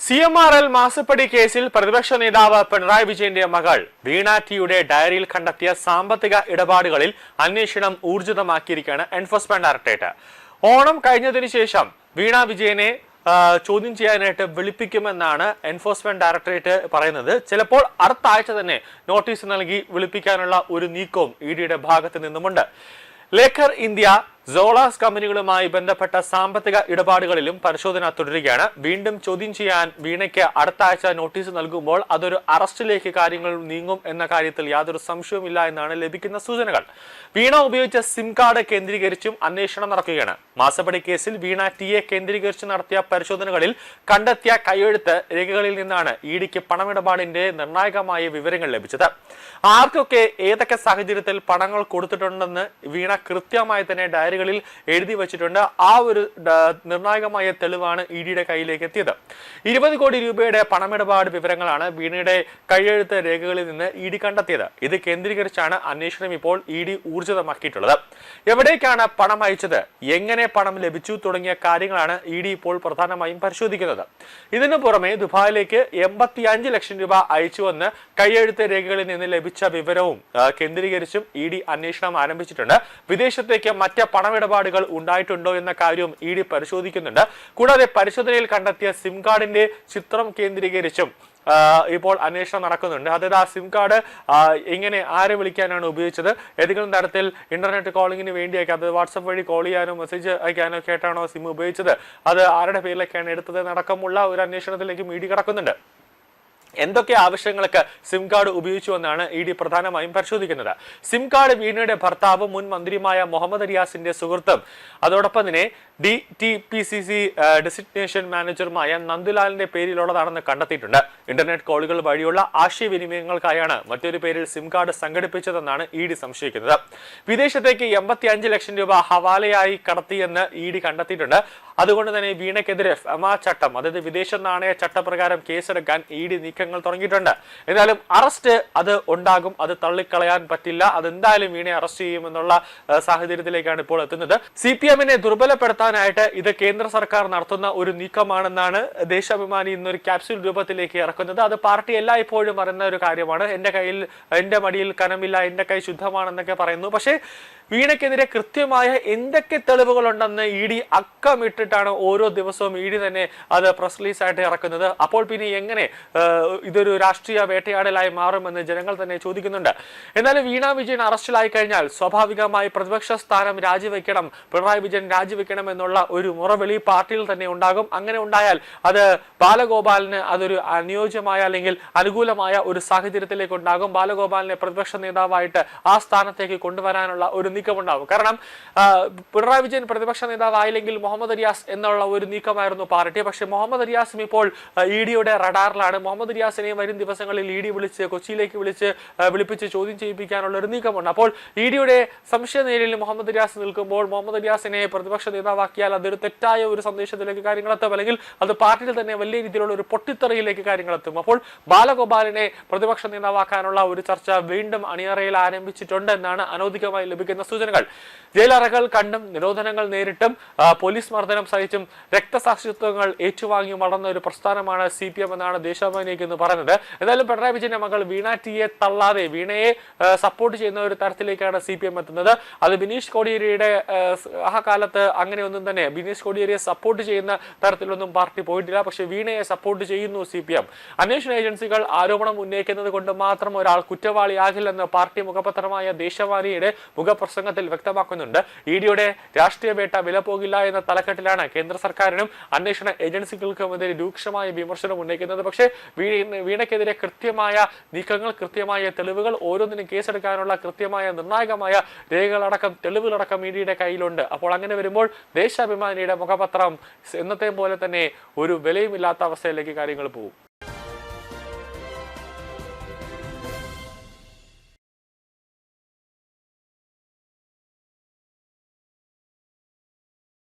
CMRL മാസപ്പടി കേസിൽ പ്രതിപക്ഷ നേതാവ് പിണറായി വിജയന്റെ മകൾ വീണ ടിയുടെ ഡയറിയിൽ കണ്ടെത്തിയ സാമ്പത്തിക ഇടപാടുകളിൽ അന്വേഷണം ഊർജിതമാക്കിയിരിക്കുകയാണ് എൻഫോഴ്സ്മെന്റ് ഡയറക്ടറേറ്റ്. ഓണം കഴിഞ്ഞതിനു ശേഷം വീണ വിജയനെ ചോദ്യം ചെയ്യാനായിട്ട് വിളിപ്പിക്കുമെന്നാണ് എൻഫോഴ്സ്മെന്റ് ഡയറക്ടറേറ്റ് പറയുന്നത്. ചിലപ്പോൾ അടുത്ത ആഴ്ച തന്നെ നോട്ടീസ് നൽകി വിളിപ്പിക്കാനുള്ള ഒരു നീക്കവും ഇഡിയുടെ ഭാഗത്ത് നിന്നുമുണ്ട്. ലേക്കർ ഇന്ത്യ സോളാസ് കമ്പനികളുമായി ബന്ധപ്പെട്ട സാമ്പത്തിക ഇടപാടുകളിലും പരിശോധന തുടരുകയാണ്. വീണ്ടും ചോദ്യം ചെയ്യാൻ വീണയ്ക്ക് അടുത്ത ആഴ്ച നോട്ടീസ് നൽകുമ്പോൾ അതൊരു അറസ്റ്റിലേക്ക് കാര്യങ്ങൾ നീങ്ങും എന്ന കാര്യത്തിൽ യാതൊരു സംശയവുമില്ല എന്നാണ് ലഭിക്കുന്ന സൂചനകൾ. വീണ ഉപയോഗിച്ച സിം കാർഡ് കേന്ദ്രീകരിച്ചും അന്വേഷണം നടക്കുകയാണ്. മാസപ്പടി കേസിൽ വീണ ടിയെ കേന്ദ്രീകരിച്ച് നടത്തിയ പരിശോധനകളിൽ കണ്ടെത്തിയ കൈയെഴുത്ത് രേഖകളിൽ നിന്നാണ് ഇഡിക്ക് പണമിടപാടിന്റെ നിർണായകമായ വിവരങ്ങൾ ലഭിച്ചത്. ആർക്കൊക്കെ ഏതൊക്കെ സാഹചര്യത്തിൽ പണങ്ങൾ കൊടുത്തിട്ടുണ്ടെന്ന് വീണ കൃത്യമായി തന്നെ ഡയറികളിൽ എഴുതി വച്ചിട്ടുണ്ട്. ആ ഒരു നിർണായകമായ തെളിവാണ് ഇഡിയുടെ കയ്യിലേക്ക് എത്തിയത്. 20 കോടി രൂപയുടെ പണമിടപാട് വിവരങ്ങളാണ് വീണയുടെ കൈയെഴുത്ത് രേഖകളിൽ നിന്ന് ഇഡി കണ്ടെത്തിയത്. ഇത് കേന്ദ്രീകരിച്ചാണ് അന്വേഷണം ഇപ്പോൾ ഇഡി ഊർജിതമാക്കിയിട്ടുള്ളത്. എവിടേക്കാണ് പണം അയച്ചത്, എങ്ങനെ പണം ലഭിച്ചു തുടങ്ങിയ കാര്യങ്ങളാണ് ഇഡി ഇപ്പോൾ പ്രധാനമായും പരിശോധിക്കുന്നത്. ഇതിനു പുറമെ ദുബായിലേക്ക് 85 ലക്ഷം രൂപ അയച്ചുവെന്ന് കൈയെഴുത്ത് രേഖകളിൽ നിന്ന് ലഭിച്ച വിവരവും കേന്ദ്രീകരിച്ചും ഇഡി അന്വേഷണം ആരംഭിച്ചിട്ടുണ്ട്. വിദേശത്തേക്ക് മറ്റ് പണമിടപാടുകൾ ഉണ്ടായിട്ടുണ്ടോ എന്ന കാര്യവും ഇഡി പരിശോധിക്കുന്നുണ്ട്. കൂടാതെ പരിശോധനയിൽ കണ്ടെത്തിയ സിം കാർഡിന്റെ ചിത്രം കേന്ദ്രീകരിച്ചും ഇപ്പോൾ അന്വേഷണം നടക്കുന്നുണ്ട്. അതായത് ആ സിം കാർഡ് എങ്ങനെ ആരെ വിളിക്കാനാണ് ഉപയോഗിച്ചത്, ഏതെങ്കിലും തരത്തിൽ ഇന്റർനെറ്റ് കോളിങ്ങിന് വേണ്ടിയൊക്കെ അത് വാട്സപ്പ് വഴി കോൾ ചെയ്യാനോ മെസ്സേജ് അയക്കാനോ ഒക്കെ ആയിട്ടാണോ സിം ഉപയോഗിച്ചത്, അത് ആരുടെ പേരിലൊക്കെയാണ് എടുത്തത് എന്നടക്കമുള്ള ഒരു അന്വേഷണത്തിലേക്കും ഇഡി കടക്കുന്നുണ്ട്. എന്തൊക്കെ ആവശ്യങ്ങൾക്ക് സിം കാർഡ് ഉപയോഗിച്ചു എന്നാണ് ഇഡി പ്രധാനമായും പരിശോധിക്കുന്നത്. സിം കാർഡ് വീണയുടെ ഭർത്താവും മുൻ മന്ത്രിയുമായ മുഹമ്മദ് റിയാസിന്റെ സുഹൃത്തും അതോടൊപ്പം തന്നെ DTPCC ഡെസിഗ്നേഷൻ മാനേജറുമായ നന്ദുലാലിന്റെ പേരിലുള്ളതാണെന്ന് കണ്ടെത്തിയിട്ടുണ്ട്. ഇന്റർനെറ്റ് കോളുകൾ വഴിയുള്ള ആശയവിനിമയങ്ങൾക്കായാണ് മറ്റൊരു പേരിൽ സിം കാർഡ് സംഘടിപ്പിച്ചതെന്നാണ് ഇഡി സംശയിക്കുന്നത്. വിദേശത്തേക്ക് 85 ലക്ഷം രൂപ ഹവാലയായി കടത്തിയെന്ന് ഇഡി കണ്ടെത്തിയിട്ടുണ്ട്. അതുകൊണ്ട് തന്നെ വീണയ്ക്കെതിരെ ഫെമ ചട്ടം, അതായത് വിദേശ നാണയ ചട്ടപ്രകാരം കേസെടുക്കാൻ ഇഡി നീക്കങ്ങൾ തുടങ്ങിയിട്ടുണ്ട്. എന്നാലും അറസ്റ്റ് അത് ഉണ്ടാകും, അത് തള്ളിക്കളയാൻ പറ്റില്ല. അതെന്തായാലും വീണയെ അറസ്റ്റ് ചെയ്യുമെന്നുള്ള സാഹചര്യത്തിലേക്കാണ് ഇപ്പോൾ എത്തുന്നത്. CPM-നെ ദുർബലപ്പെടുത്താനായിട്ട് ഇത് കേന്ദ്ര സർക്കാർ നടത്തുന്ന ഒരു നീക്കമാണെന്നാണ് ദേശാഭിമാനി ഇന്നൊരു ക്യാപ്സ്യൂൾ രൂപത്തിലേക്ക് ഇറക്കുന്നത്. അത് പാർട്ടി എല്ലായ്പ്പോഴും പറയുന്ന ഒരു കാര്യമാണ്. എന്റെ മടിയിൽ കനമില്ല, എന്റെ കൈ ശുദ്ധമാണെന്നൊക്കെ പറയുന്നു. പക്ഷേ വീണയ്ക്കെതിരെ കൃത്യമായ എന്തൊക്കെ തെളിവുകളുണ്ടെന്ന് ഇഡി അക്കമിട്ടിട്ടാണ് ഓരോ ദിവസവും ഇഡി തന്നെ അത് പ്രസ് റിലീസായിട്ട് ഇറക്കുന്നത്. അപ്പോൾ പിന്നെ എങ്ങനെ ഇതൊരു രാഷ്ട്രീയ വേട്ടയാടലായി മാറുമെന്ന് ജനങ്ങൾ തന്നെ ചോദിക്കുന്നുണ്ട്. എന്നാലും വീണ വിജയൻ അറസ്റ്റിലായി കഴിഞ്ഞാൽ സ്വാഭാവികമായി പ്രതിപക്ഷ സ്ഥാനം രാജിവെക്കണം, പിണറായി വിജയൻ രാജിവെക്കണം എന്നുള്ള ഒരു മുറവിളി പാർട്ടിയിൽ തന്നെ ഉണ്ടാകും. അങ്ങനെ ഉണ്ടായാൽ അത് ബാലഗോപാലിന് അതൊരു അനുയോജ്യമായ അല്ലെങ്കിൽ അനുകൂലമായ ഒരു സാഹചര്യത്തിലേക്ക് ഉണ്ടാകും. ബാലഗോപാലിനെ പ്രതിപക്ഷ നേതാവായിട്ട് ആ സ്ഥാനത്തേക്ക് കൊണ്ടുവരാനുള്ള ഒരു നീക്കമുണ്ടാകും. കാരണം പിണറായി വിജയൻ പ്രതിപക്ഷ നേതാവായില്ലെങ്കിൽ മുഹമ്മദ് റിയാസ് എന്നുള്ള ഒരു നീക്കമായിരുന്നു പാർട്ടി. പക്ഷേ മുഹമ്മദ് റിയാസും ഇപ്പോൾ ഇഡിയുടെ റഡാറിലാണ്. മുഹമ്മദ് റിയാസിനെയും വരും ദിവസങ്ങളിൽ ഇഡി കൊച്ചിയിലേക്ക് വിളിപ്പിച്ച് ചോദ്യം ചെയ്യിപ്പിക്കാനുള്ള ഒരു നീക്കമുണ്ട്. അപ്പോൾ ഇഡിയുടെ സംശയനിഴലിൽ മുഹമ്മദ് റിയാസ് നിൽക്കുമ്പോൾ മുഹമ്മദ് റിയാസിനെ പ്രതിപക്ഷ നേതാവാക്കിയാൽ അതൊരു തെറ്റായ ഒരു സന്ദേശത്തിലേക്ക് കാര്യങ്ങളെത്തും, അല്ലെങ്കിൽ അത് പാർട്ടിയിൽ തന്നെ വലിയ രീതിയിലുള്ള ഒരു പൊട്ടിത്തെറിയിലേക്ക് കാര്യങ്ങളെത്തും. അപ്പോൾ ബാലഗോപാലിനെ പ്രതിപക്ഷ നേതാവാക്കാനുള്ള ഒരു ചർച്ച വീണ്ടും അണിയറയിൽ ആരംഭിച്ചിട്ടുണ്ട് എന്നാണ് അനൗദ്യോഗികമായി ലഭിക്കുന്ന സൂചനകൾ. ജയിലറകൾ കണ്ടും നിരോധനങ്ങൾ നേരിട്ടും പോലീസ് മർദ്ദനം സഹിച്ചും രക്തസാക്ഷിത്വങ്ങൾ ഏറ്റുവാങ്ങി വളർന്ന ഒരു പ്രസ്ഥാനമാണ് CPM എന്നാണ് ദേശാഭിമാനിക്ക് എന്ന് പറയുന്നത്. എന്തായാലും പിണറായി വിജയന്റെ മകൾ വീണ ടിയെ തള്ളാതെ വീണയെ സപ്പോർട്ട് ചെയ്യുന്ന ഒരു തരത്തിലേക്കാണ് CPM എത്തുന്നത്. അത് ബിനീഷ് കോടിയേരിയുടെ ആ കാലത്ത് അങ്ങനെയൊന്നും തന്നെ ബിനീഷ് കോടിയേരിയെ സപ്പോർട്ട് ചെയ്യുന്ന തരത്തിലൊന്നും പാർട്ടി പോയിട്ടില്ല. പക്ഷെ വീണയെ സപ്പോർട്ട് ചെയ്യുന്നു CPM. അന്വേഷണ ഏജൻസികൾ ആരോപണം ഉന്നയിക്കുന്നത് കൊണ്ട് മാത്രം ഒരാൾ കുറ്റവാളിയാകില്ലെന്ന് പാർട്ടി മുഖപത്രമായ ദേശാഭിമാനിയുടെ മുഖപ്രസംഗത്തിൽ വ്യക്തമാക്കുന്നുണ്ട്. ഇഡിയുടെ രാഷ്ട്രീയ വേട്ട വില പോകില്ല എന്ന തലക്കെട്ടിലാണ് കേന്ദ്ര സർക്കാരിനും അന്വേഷണ ഏജൻസികൾക്കുമെതിരെ രൂക്ഷമായ വിമർശനം ഉന്നയിക്കുന്നത്. പക്ഷേ വീണയ്ക്കെതിരെ കൃത്യമായ നീക്കങ്ങൾ, കൃത്യമായ തെളിവുകൾ, ഓരോന്നിനും കേസെടുക്കാനുള്ള കൃത്യമായ നിർണായകമായ രേഖകളടക്കം തെളിവുകളടക്കം ഇഡിയുടെ കയ്യിലുണ്ട്. അപ്പോൾ അങ്ങനെ വരുമ്പോൾ ദേശാഭിമാനിയുടെ മുഖപത്രം എന്നത്തെ പോലെ തന്നെ ഒരു വിലയുമില്ലാത്ത അവസ്ഥയിലേക്ക് കാര്യങ്ങൾ പോകും.